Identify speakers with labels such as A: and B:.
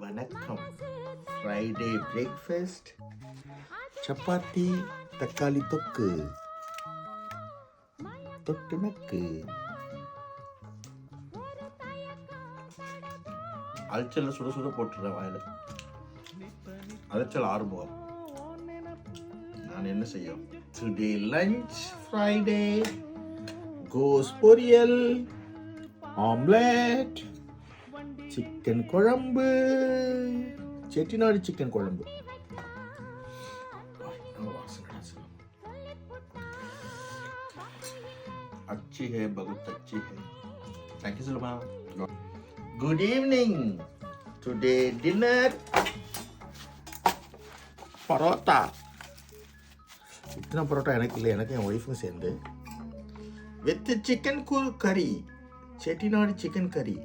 A: வணக்கம். Friday breakfast, chapati, தக்காளி தொக்கு, தொட்டு நக்கு. அரைச்சல் சுட சுட போட்டுறேன் வாயில. அரைச்சல் ஆறுமுகம். நான் என்ன செய்யும்? டுடே லஞ்ச் ஃப்ரைடே, கோஸ் பொரியல், ஆம்லெட், சிக்கன் குழம்பு, செட்டிநாடு சிக்கன் குழம்பு. अच्छी है, बहुत अच्छी है. Thank you, Sulma. Good evening. Today dinner parotta. இத்தனை பரோட்டா எனக்கு இல்லை, எனக்கு என் ஒய்ஃபும் சேர்ந்து வித் சிக்கன் கறி, செட்டிநாடு சிக்கன் கறி.